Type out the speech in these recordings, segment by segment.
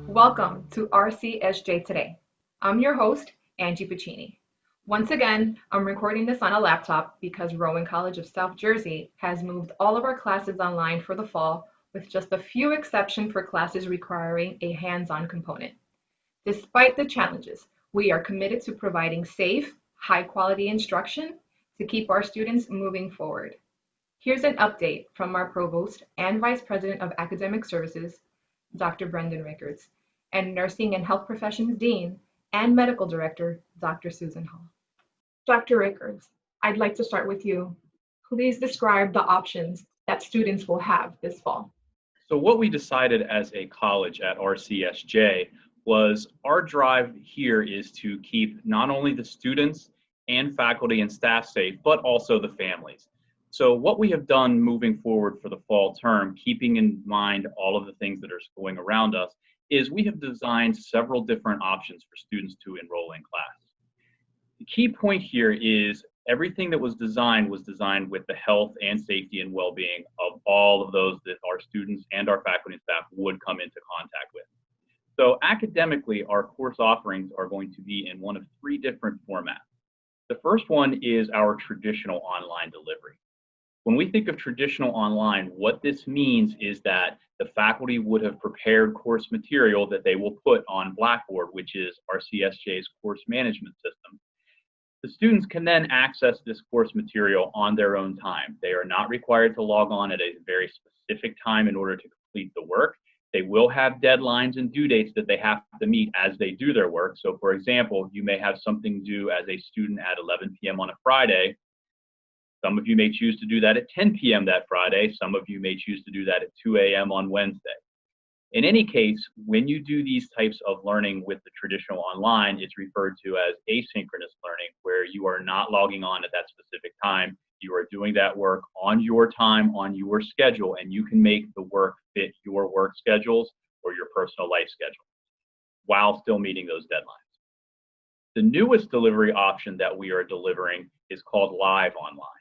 Welcome to RCSJ Today. I'm your host, Angie Pacini. Once again, I'm recording this on a laptop because Rowan College of South Jersey has moved all of our classes online for the fall, with just a few exceptions for classes requiring a hands-on component. Despite the challenges, we are committed to providing safe, high-quality instruction to keep our students moving forward. Here's an update from our Provost and Vice President of Academic Services, Dr. Brenden Rickards, and Nursing and Health Professions Dean and Medical Director, Dr. Susan Hall. Dr. Rickards, I'd like to start with you. Please describe the options that students will have this fall. So what we decided as a college at RCSJ was our drive here is to keep not only the students and faculty and staff safe, but also the families. So what we have done moving forward for the fall term, keeping in mind all of the things that are going around us, is we have designed several different options for students to enroll in class. The key point here is everything that was designed with the health and safety and well-being of all of those that our students and our faculty and staff would come into contact with. So academically, our course offerings are going to be in one of three different formats. The first one is our traditional online delivery. When we think of traditional online, what this means is that the faculty would have prepared course material that they will put on Blackboard, which is RCSJ's course management system. The students can then access this course material on their own time. They are not required to log on at a very specific time in order to complete the work. They will have deadlines and due dates that they have to meet as they do their work. So for example, you may have something due as a student at 11 p.m. on a Friday. Some of you may choose to do that at 10 p.m. that Friday. Some of you may choose to do that at 2 a.m. on Wednesday. In any case, when you do these types of learning with the traditional online, it's referred to as asynchronous learning, where you are not logging on at that specific time. You are doing that work on your time, on your schedule, and you can make the work fit your work schedules or your personal life schedule while still meeting those deadlines. The newest delivery option that we are delivering is called Live Online.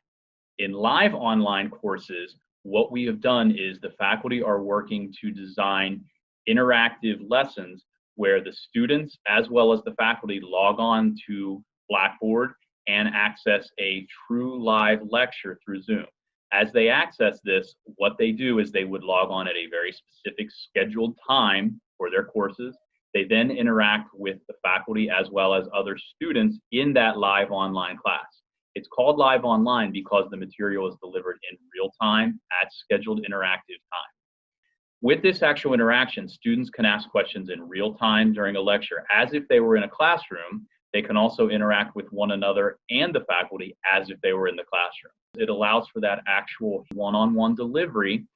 In Live Online courses, what we have done is the faculty are working to design interactive lessons where the students as well as the faculty log on to Blackboard and access a true live lecture through Zoom. As they access this, what they do is they would log on at a very specific scheduled time for their courses. They then interact with the faculty as well as other students in that live online class. It's called Live Online because the material is delivered in real time at scheduled interactive time. With this actual interaction, students can ask questions in real time during a lecture as if they were in a classroom. They can also interact with one another and the faculty as if they were in the classroom. It allows for that actual one-on-one delivery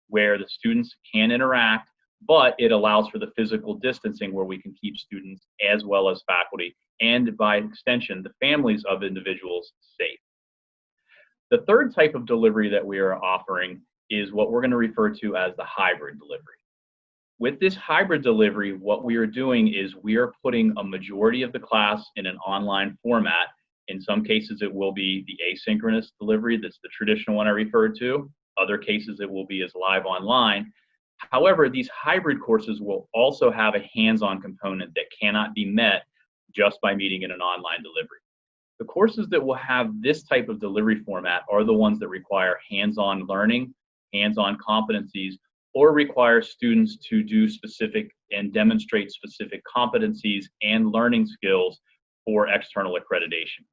where the students can interact, but it allows for the physical distancing where we can keep students as well as faculty and by extension, the families of individuals safe. The third type of delivery that we are offering is what we're going to refer to as the hybrid delivery. With this hybrid delivery, what we are doing is we are putting a majority of the class in an online format. In some cases, it will be the asynchronous delivery, that's the traditional one I referred to. Other cases, it will be as live online. However, these hybrid courses will also have a hands-on component that cannot be met just by meeting in an online delivery. The courses that will have this type of delivery format are the ones that require hands-on learning, hands-on competencies, or require students to do specific and demonstrate specific competencies and learning skills for external accreditation.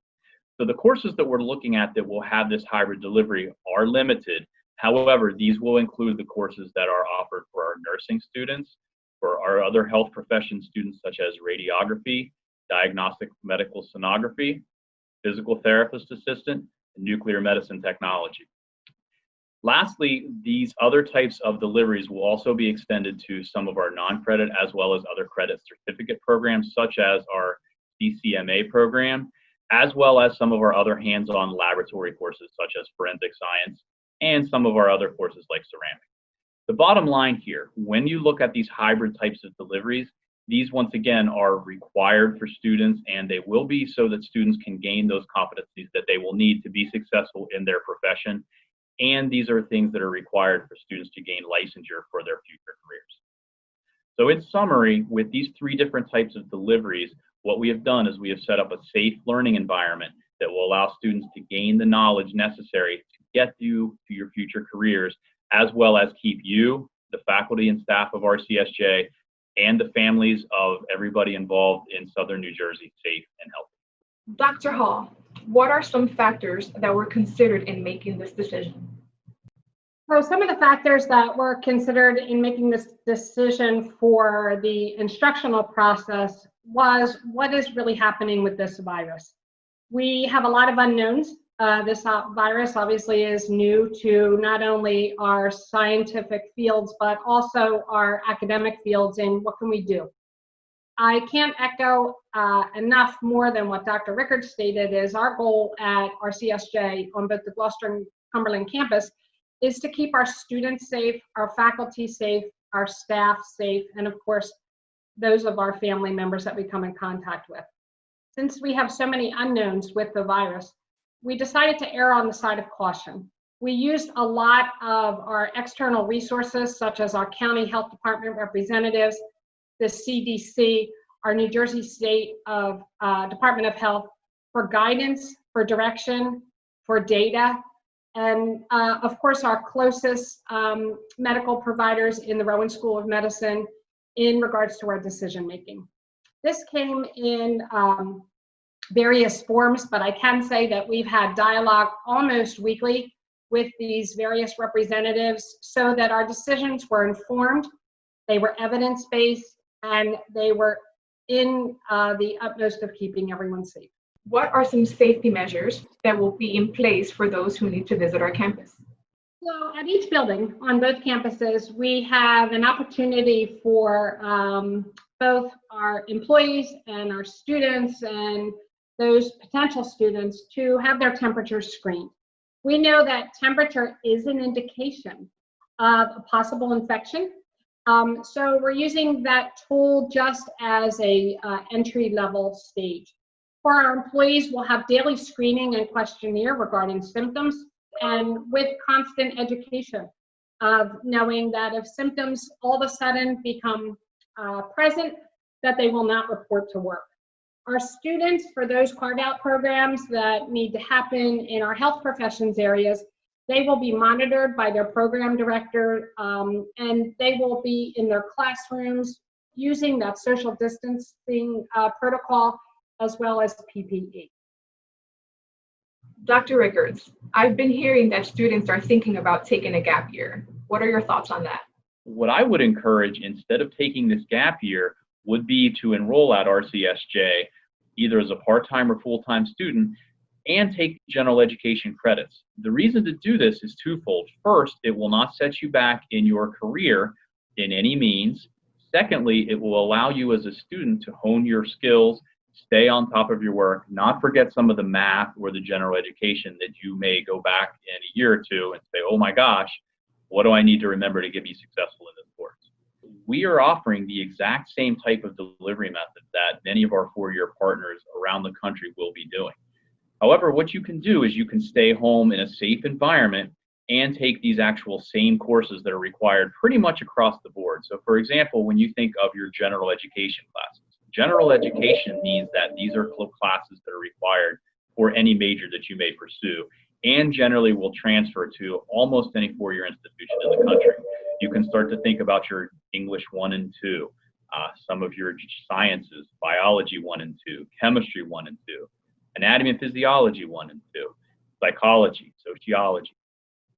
So the courses that we're looking at that will have this hybrid delivery are limited. However, these will include the courses that are offered for our nursing students, for our other health profession students such as radiography, diagnostic medical sonography, physical therapist assistant, and nuclear medicine technology. Lastly, these other types of deliveries will also be extended to some of our non-credit as well as other credit certificate programs such as our CCMA program, as well as some of our other hands-on laboratory courses such as forensic science and some of our other courses like ceramics. The bottom line here, when you look at these hybrid types of deliveries, these once again are required for students, and they will be so that students can gain those competencies that they will need to be successful in their profession. And these are things that are required for students to gain licensure for their future careers. So in summary, with these three different types of deliveries, what we have done is we have set up a safe learning environment that will allow students to gain the knowledge necessary to get you to your future careers, as well as keep you, the faculty and staff of RCSJ, and the families of everybody involved in Southern New Jersey safe and healthy. Dr. Hall, what are some factors that were considered in making this decision? So some of the factors that were considered in making this decision for the instructional process was what is really happening with this virus. We have a lot of unknowns. This virus obviously is new to not only our scientific fields, but also our academic fields, and what can we do? I can't echo enough more than what Dr. Rickards stated is our goal at RCSJ on both the Gloucester and Cumberland campus is to keep our students safe, our faculty safe, our staff safe, and of course, those of our family members that we come in contact with. Since we have so many unknowns with the virus, we decided to err on the side of caution. We used a lot of our external resources, such as our county health department representatives, the CDC, our New Jersey State Department of Health, for guidance, for direction, for data, and of course our closest medical providers in the Rowan School of Medicine in regards to our decision making. This came in various forms, but I can say that we've had dialogue almost weekly with these various representatives so that our decisions were informed, they were evidence-based, and they were in the utmost of keeping everyone safe. What are some safety measures that will be in place for those who need to visit our campus? So at each building on both campuses, we have an opportunity for both our employees and our students and those potential students to have their temperatures screened. We know that temperature is an indication of a possible infection. So we're using that tool just as a entry-level stage. For our employees, we'll have daily screening and questionnaire regarding symptoms, and with constant education of knowing that if symptoms all of a sudden become present, that they will not report to work. Our students, for those carve-out programs that need to happen in our health professions areas, they will be monitored by their program director, and they will be in their classrooms using that social distancing protocol as well as PPE. Dr. Rickards, I've been hearing that students are thinking about taking a gap year. What are your thoughts on that? What I would encourage, instead of taking this gap year, would be to enroll at RCSJ either as a part-time or full-time student and take general education credits. The reason to do this is twofold. First, it will not set you back in your career in any means. Secondly, it will allow you as a student to hone your skills, stay on top of your work, not forget some of the math or the general education that you may go back in a year or two and say, oh my gosh, what do I need to remember to be successful in this course? We are offering the exact same type of delivery method that many of our four-year partners around the country will be doing. However, what you can do is you can stay home in a safe environment and take these actual same courses that are required pretty much across the board. So for example, when you think of your general education classes, general education means that these are classes that are required for any major that you may pursue and generally will transfer to almost any four-year institution in the country. You can start to think about your English 1 and 2, some of your sciences, biology 1 and 2, chemistry 1 and 2, anatomy and physiology 1 and 2, psychology, sociology.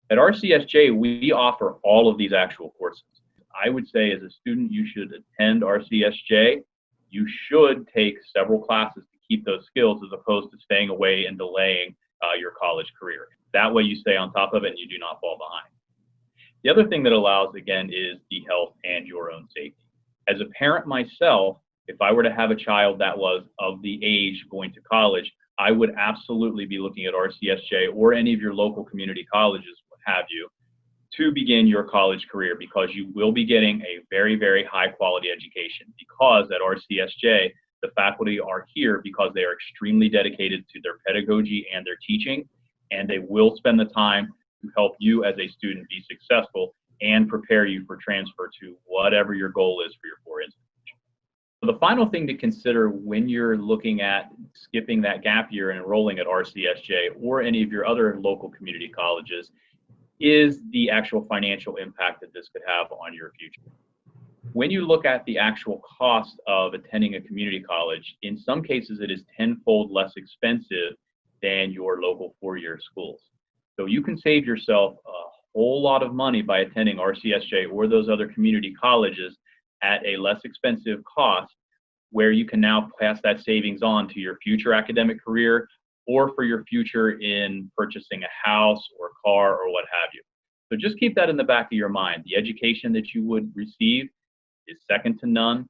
At RCSJ, we offer all of these actual courses. I would say as a student, you should attend RCSJ. You should take several classes to keep those skills as opposed to staying away and delaying your college career. That way you stay on top of it and you do not fall behind. The other thing that allows, again, is the health and your own safety. As a parent myself, if I were to have a child that was of the age going to college, I would absolutely be looking at RCSJ or any of your local community colleges, what have you, to begin your college career, because you will be getting a very, very high quality education, because at RCSJ, the faculty are here because they are extremely dedicated to their pedagogy and their teaching, and they will spend the time to help you as a student be successful and prepare you for transfer to whatever your goal is for your 4 The final thing to consider when you're looking at skipping that gap year and enrolling at RCSJ or any of your other local community colleges is the actual financial impact that this could have on your future. When you look at the actual cost of attending a community college, in some cases it is tenfold less expensive than your local four-year schools. So you can save yourself a whole lot of money by attending RCSJ or those other community colleges at a less expensive cost, where you can now pass that savings on to your future academic career or for your future in purchasing a house or car or what have you. So just keep that in the back of your mind. The education that you would receive is second to none,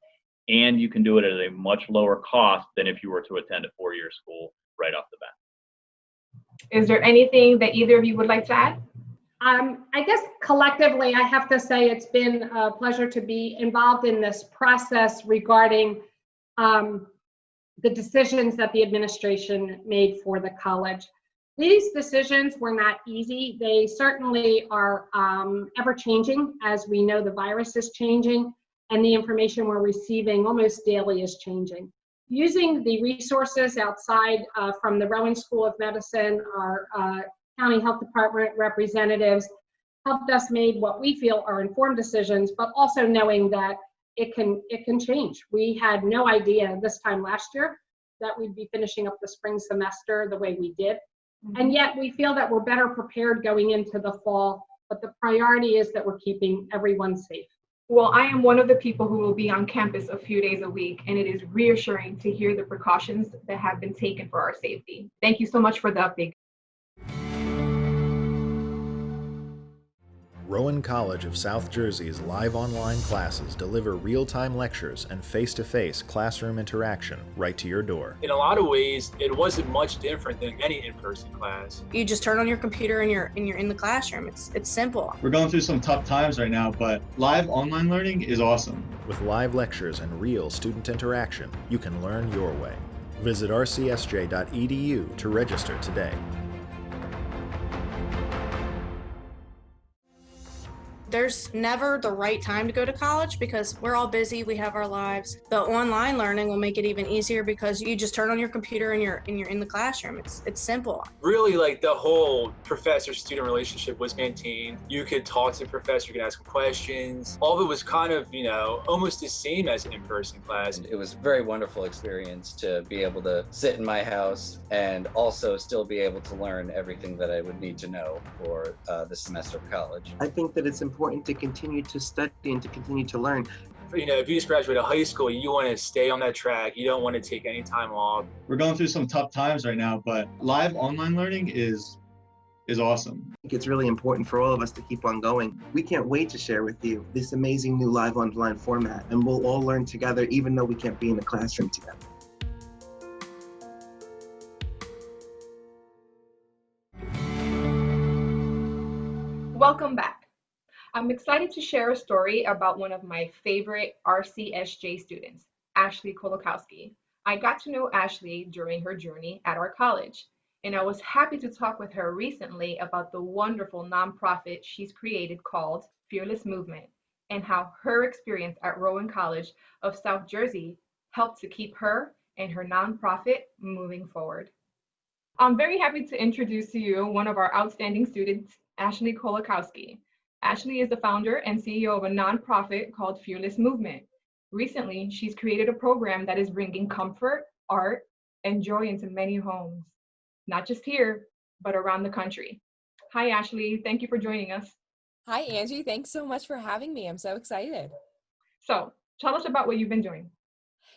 and you can do it at a much lower cost than if you were to attend a four-year school right off the bat. Is there anything that either of you would like to add? I guess collectively, I have to say it's been a pleasure to be involved in this process regarding the decisions that the administration made for the college. These decisions were not easy. They certainly are ever changing, as we know the virus is changing and the information we're receiving almost daily is changing. Using the resources outside from the Rowan School of Medicine, our county health department representatives helped us make what we feel are informed decisions, but also knowing that it can change. We had no idea this time last year that we'd be finishing up the spring semester the way we did. And yet we feel that we're better prepared going into the fall, but the priority is that we're keeping everyone safe. Well, I am one of the people who will be on campus a few days a week, and it is reassuring to hear the precautions that have been taken for our safety. Thank you so much for the update. Rowan College of South Jersey's live online classes deliver real-time lectures and face-to-face classroom interaction right to your door. In a lot of ways, it wasn't much different than any in-person class. You just turn on your computer and you're in the classroom. It's simple. We're going through some tough times right now, but live online learning is awesome. With live lectures and real student interaction, you can learn your way. Visit rcsj.edu to register today. There's never the right time to go to college because we're all busy, we have our lives. The online learning will make it even easier because you just turn on your computer and you're in the classroom. It's simple. Really, like the whole professor-student relationship was maintained. You could talk to the professor, you could ask him questions. All of it was kind of, almost the same as an in-person class. It was a very wonderful experience to be able to sit in my house and also still be able to learn everything that I would need to know for the semester of college. I think that it's important to continue to study and to continue to learn. If you just graduated high school, you want to stay on that track. You don't want to take any time off. We're going through some tough times right now, but live online learning is awesome. I think it's really important for all of us to keep on going. We can't wait to share with you this amazing new live online format, and we'll all learn together even though we can't be in the classroom together. Welcome back. I'm excited to share a story about one of my favorite RCSJ students, Ashley Kulikowski. I got to know Ashley during her journey at our college, and I was happy to talk with her recently about the wonderful nonprofit she's created called Fearless Movement and how her experience at Rowan College of South Jersey helped to keep her and her nonprofit moving forward. I'm very happy to introduce to you one of our outstanding students, Ashley Kulikowski. Ashley is the founder and CEO of a nonprofit called Fearless Movement. Recently, she's created a program that is bringing comfort, art, and joy into many homes, not just here, but around the country. Hi, Ashley. Thank you for joining us. Hi, Angie. Thanks so much for having me. I'm so excited. So tell us about what you've been doing.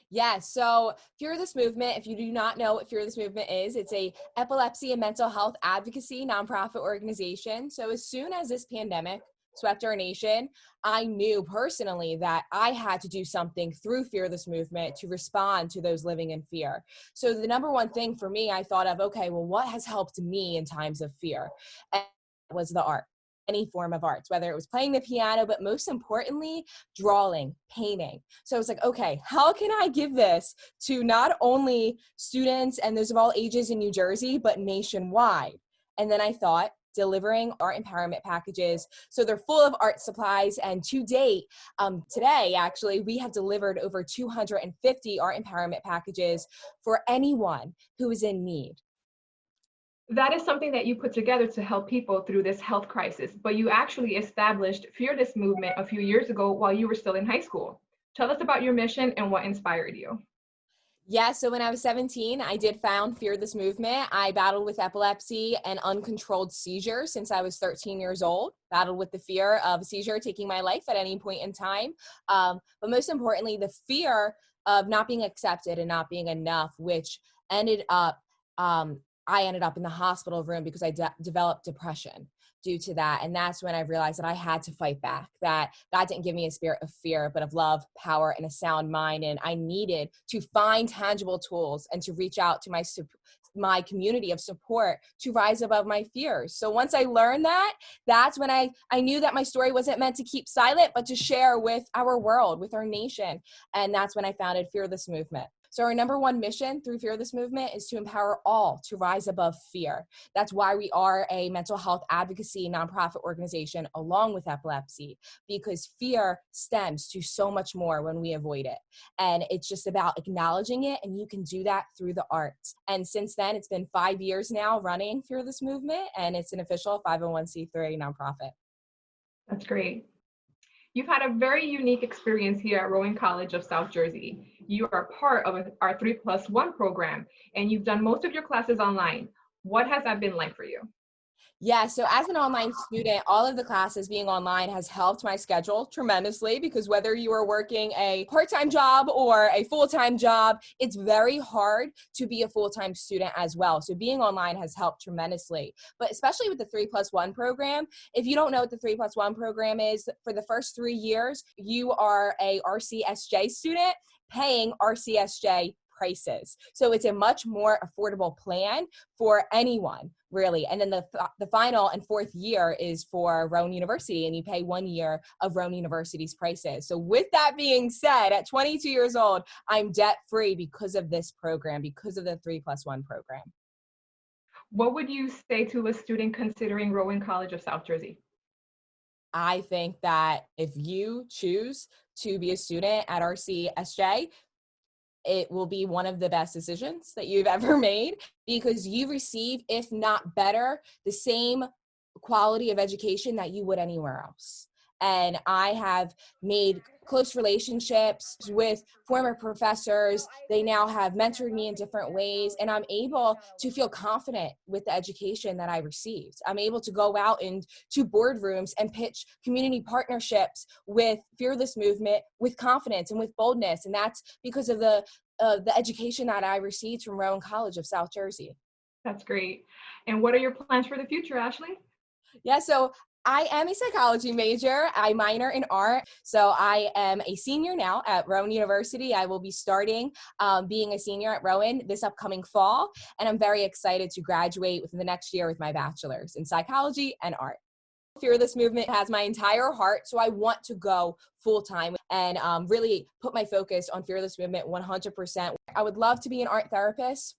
Yeah, so Fearless Movement, if you do not know what Fearless Movement is, it's a epilepsy and mental health advocacy nonprofit organization. So as soon as this pandemic swept our nation, I knew personally that I had to do something through Fearless Movement to respond to those living in fear. So the number one thing for me, I thought of, okay, well, what has helped me in times of fear? And it was the art. Any form of arts, whether it was playing the piano, but most importantly, drawing, painting. So I was like, okay, how can I give this to not only students and those of all ages in New Jersey, but nationwide? And then I thought, delivering art empowerment packages. So they're full of art supplies, and to date, today actually, we have delivered over 250 art empowerment packages for anyone who is in need. That is something that you put together to help people through this health crisis, but you actually established Fear This movement a few years ago while you were still in high school. Tell us about your mission and what inspired you. Yeah, so when I was 17, I did found Fear This movement. I battled with epilepsy and uncontrolled seizures since I was 13 years old, battled with the fear of a seizure taking my life at any point in time. But most importantly, the fear of not being accepted and not being enough, which ended up, I ended up in the hospital room because I developed depression due to that. And that's when I realized that I had to fight back, that God didn't give me a spirit of fear, but of love, power, and a sound mind. And I needed to find tangible tools and to reach out to my community of support to rise above my fears. So once I learned that, that's when I knew that my story wasn't meant to keep silent, but to share with our world, with our nation. And that's when I founded Fear This movement. So our number one mission through Fear This movement is to empower all to rise above fear. That's why we are a mental health advocacy nonprofit organization along with epilepsy, because fear stems to so much more when we avoid it. And it's just about acknowledging it, and you can do that through the arts. And since then, it's been 5 years now running Fear This movement, and it's an official 501c3 nonprofit. That's great. You've had a very unique experience here at Rowan College of South Jersey. You are part of our 3+1 program, and you've done most of your classes online. What has that been like for you? Yeah, so as an online student, all of the classes being online has helped my schedule tremendously, because whether you are working a part-time job or a full-time job, it's very hard to be a full-time student as well. So being online has helped tremendously. But especially with the 3+1 program, if you don't know what the 3+1 program is, for the first 3 years, you are a RCSJ student paying RCSJ prices. So it's a much more affordable plan for anyone, really. And then the final and fourth year is for Rowan University, and you pay 1 year of Rowan University's prices. So with that being said, at 22 years old, I'm debt-free because of this program, because of the 3+1 program. What would you say to a student considering Rowan College of South Jersey? I think that if you choose to be a student at RCSJ, it will be one of the best decisions that you've ever made, because you receive, if not better, the same quality of education that you would anywhere else. And I have made close relationships with former professors. They now have mentored me in different ways, and I'm able to feel confident with the education that I received. I'm able to go out into boardrooms and pitch community partnerships with Fear This movement with confidence and with boldness. And that's because of the education that I received from Rowan College of South Jersey. That's great. And what are your plans for the future, Ashley? Yeah, so I am a psychology major. I minor in art. So I am a senior now at Rowan University. I will be starting being a senior at Rowan this upcoming fall. And I'm very excited to graduate within the next year with my bachelor's in psychology and art. Fear This movement has my entire heart, so I want to go full-time and really put my focus on Fear This movement 100%. I would love to be an art therapist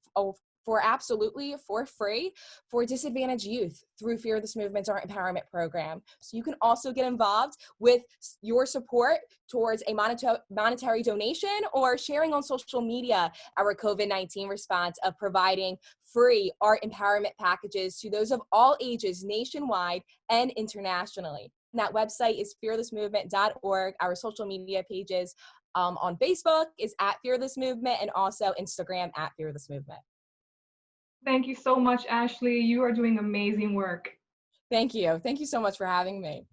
for free for disadvantaged youth through Fear This movement's Art Empowerment Program. So you can also get involved with your support towards a monetary donation or sharing on social media our COVID-19 response of providing free art empowerment packages to those of all ages nationwide and internationally. And that website is fearthismovement.org. Our social media pages on Facebook is at Fear This Movement, and also Instagram at Fear This Movement. Thank you so much, Ashley. You are doing amazing work. Thank you. Thank you so much for having me.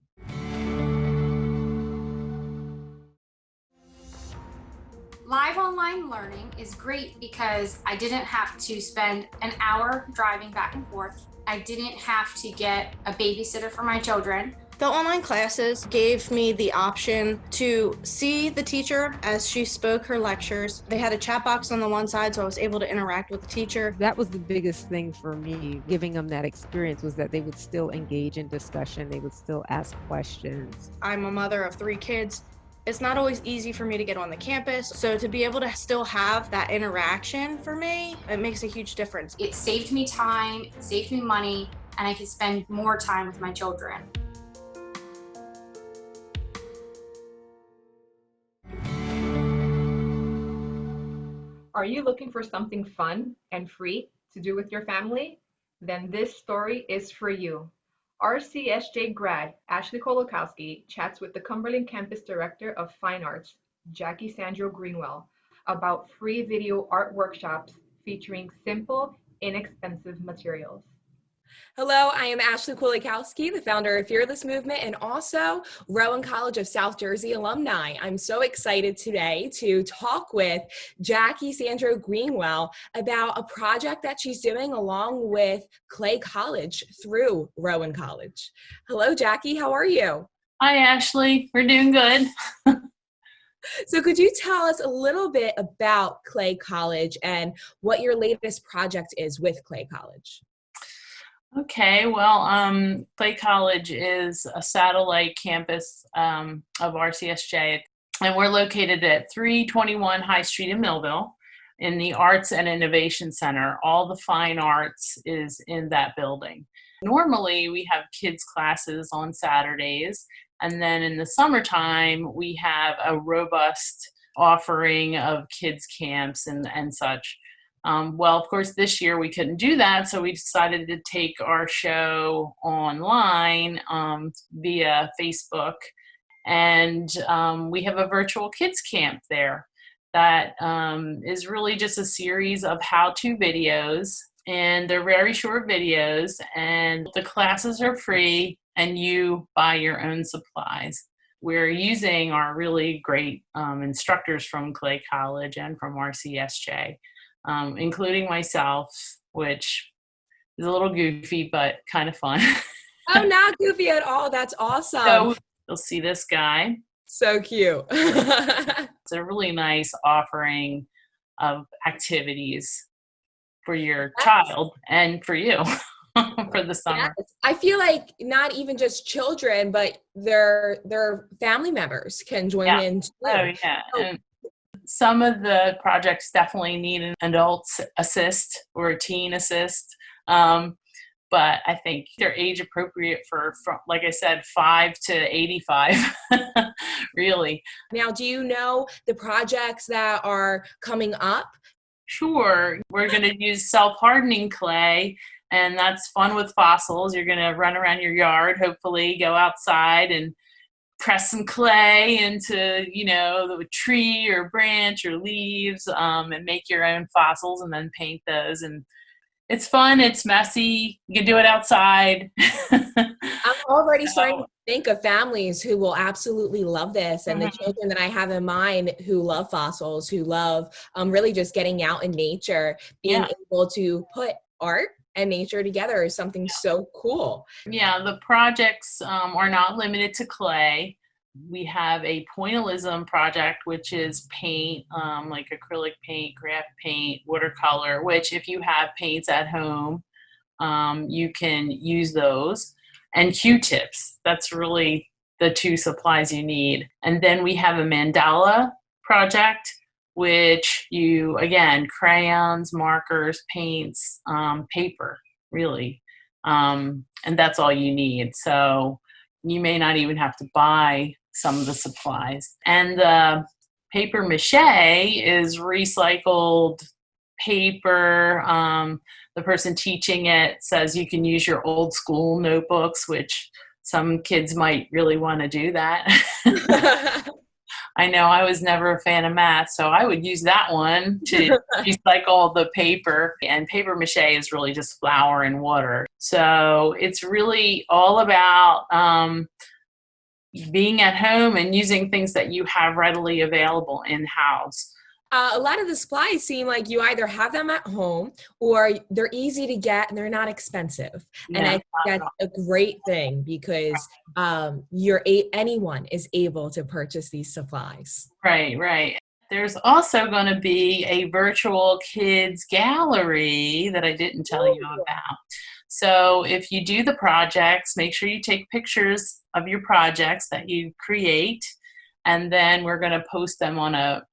Live online learning is great because I didn't have to spend an hour driving back and forth. I didn't have to get a babysitter for my children. The online classes gave me the option to see the teacher as she spoke her lectures. They had a chat box on the one side, so I was able to interact with the teacher. That was the biggest thing for me, giving them that experience, was that they would still engage in discussion. They would still ask questions. I'm a mother of 3 kids. It's not always easy for me to get on the campus, so to be able to still have that interaction for me, it makes a huge difference. It saved me time, it saved me money, and I could spend more time with my children. Are you looking for something fun and free to do with your family? Then this story is for you. RCSJ grad Ashley Kulikowski chats with the Cumberland Campus Director of Fine Arts, Sandro-Greenwell, about free video art workshops featuring simple, inexpensive materials. Hello, I am Ashley Kulikowski, the founder of Fearless Movement and also Rowan College of South Jersey alumni. I'm so excited today to talk with Jackie Sandro-Greenwell about a project that she's doing along with Clay College through Rowan College. Hello, Jackie, how are you? Hi, Ashley. We're doing good. So could you tell us a little bit about Clay College and what your latest project is with Clay College? Okay, well, Clay College is a satellite campus of RCSJ, and we're located at 321 High Street in Millville in the Arts and Innovation Center. All the fine arts is in that building. Normally, we have kids' classes on Saturdays, and then in the summertime, we have a robust offering of kids' camps and such. Well, of course, this year we couldn't do that, so we decided to take our show online via Facebook, and we have a virtual kids camp there that is really just a series of how-to videos, and they're very short videos, and the classes are free, and you buy your own supplies. We're using our really great instructors from Clay College and from RCSJ. Including myself, which is a little goofy, but kind of fun. Oh, not goofy at all. That's awesome. So you'll see this guy. So cute. It's a really nice offering of activities for your child and for you for the summer. Yes. I feel like not even just children, but their family members can join in too. Oh, yeah. And some of the projects definitely need an adult assist or a teen assist, but I think they're age appropriate for, like I said, 5 to 85, really. Now, do you know the projects that are coming up? Sure. We're going to use self-hardening clay, and that's fun with fossils. You're going to run around your yard, hopefully go outside and press some clay into, the tree or branch or leaves, and make your own fossils and then paint those. And it's fun. It's messy. You can do it outside. I'm already starting to think of families who will absolutely love this, and the children that I have in mind who love fossils, who love really just getting out in nature, being able to put art and nature together is something so cool. Yeah, the projects are not limited to clay. We have a pointillism project, which is paint, like acrylic paint, graph paint, watercolor, which if you have paints at home, you can use those. And Q-tips, that's really the two supplies you need. And then we have a mandala project, which you, again, crayons, markers, paints, paper, really. And that's all you need. So you may not even have to buy some of the supplies. And the paper mache is recycled paper. The person teaching it says you can use your old school notebooks, which some kids might really want to do that. I know I was never a fan of math, so I would use that one to recycle the paper. And paper mache is really just flour and water. So it's really all about being at home and using things that you have readily available in-house. A lot of the supplies seem like you either have them at home or they're easy to get and they're not expensive. And I think that's a great thing because anyone is able to purchase these supplies. Right. There's also going to be a virtual kids gallery that I didn't tell you about. So if you do the projects, make sure you take pictures of your projects that you create, and then we're going to post them on a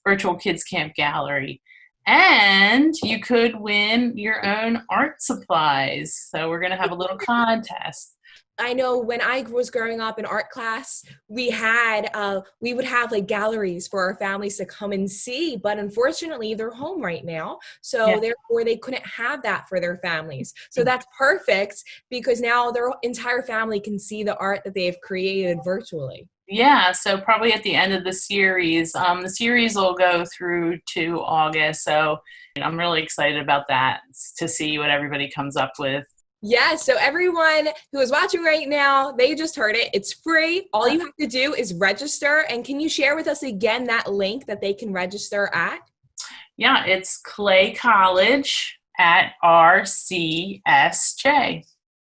virtual kids camp gallery. And you could win your own art supplies. So we're going to have a little contest. I know when I was growing up in art class, we would have like galleries for our families to come and see, but unfortunately they're home right now. So therefore they couldn't have that for their families. So that's perfect because now their entire family can see the art that they've created virtually. Yeah, so probably at the end of the series will go through to August. So I'm really excited about that, to see what everybody comes up with. Yeah, so everyone who is watching right now, they just heard it. It's free. All you have to do is register. And can you share with us again that link that they can register at? Yeah, it's Clay College at RCSJ.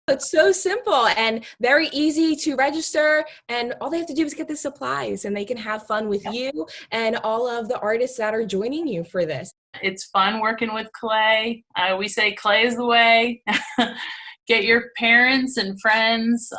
It's so simple and very easy to register, and all they have to do is get the supplies and they can have fun with you and all of the artists that are joining you for this. It's fun working with Clay. We say Clay is the way. Get your parents and friends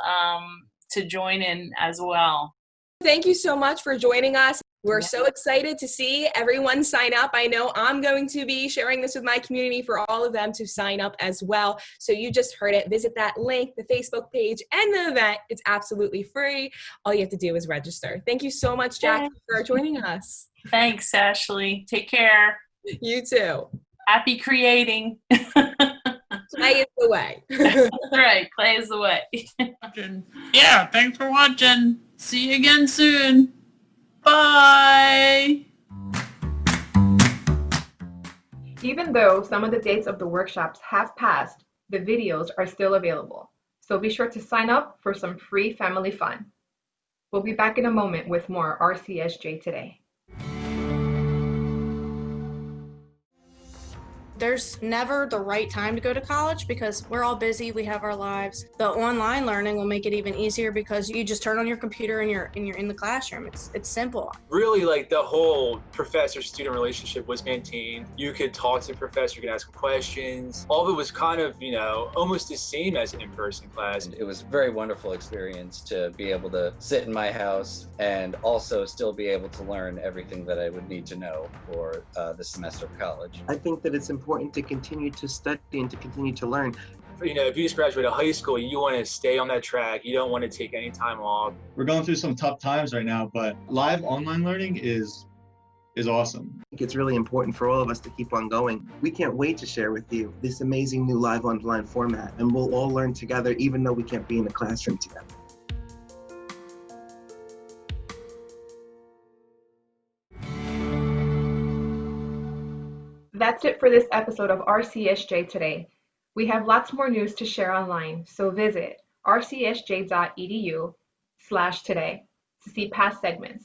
to join in as well. Thank you so much for joining us. We're so excited to see everyone sign up. I know I'm going to be sharing this with my community for all of them to sign up as well. So you just heard it. Visit that link, the Facebook page, and the event. It's absolutely free. All you have to do is register. Thank you so much, Jackie, for joining us. Thanks, Ashley. Take care. You too. Happy creating. Play is the way. That's right. Play is the way. Yeah, thanks for watching. See you again soon. Bye! Even though some of the dates of the workshops have passed, the videos are still available. So be sure to sign up for some free family fun. We'll be back in a moment with more RCSJ Today. There's never the right time to go to college because we're all busy, we have our lives. The online learning will make it even easier because you just turn on your computer and you're in the classroom. It's simple. Really, like the whole professor-student relationship was maintained. You could talk to the professor, you could ask him questions. All of it was kind of, almost the same as an in-person class. It was a very wonderful experience to be able to sit in my house and also still be able to learn everything that I would need to know for the semester of college. I think that it's important to continue to study and to continue to learn. If you just graduated high school, you want to stay on that track. You don't want to take any time off. We're going through some tough times right now, but live online learning is awesome. I think it's really important for all of us to keep on going. We can't wait to share with you this amazing new live online format, and we'll all learn together even though we can't be in the classroom together. That's it for this episode of RCSJ Today. We have lots more news to share online, so visit rcsj.edu/today to see past segments.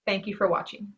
Thank you for watching.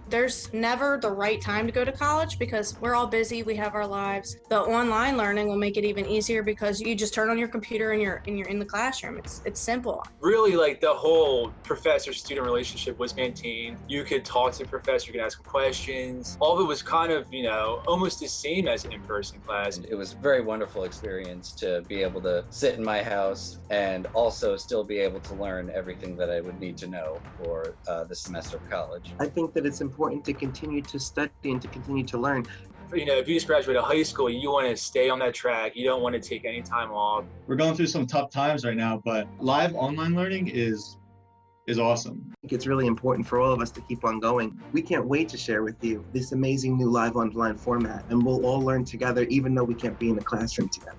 There's never the right time to go to college because we're all busy, we have our lives. The online learning will make it even easier because you just turn on your computer and you're in the classroom. It's simple. Really, like the whole professor-student relationship was maintained. You could talk to the professor, you could ask him questions. All of it was kind of, almost the same as an in-person class. It was a very wonderful experience to be able to sit in my house and also still be able to learn everything that I would need to know for the semester of college. I think that it's important to continue to study and to continue to learn. If you just graduated high school, you want to stay on that track. You don't want to take any time off. We're going through some tough times right now, but live online learning is awesome. I think it's really important for all of us to keep on going. We can't wait to share with you this amazing new live online format, and we'll all learn together even though we can't be in the classroom together.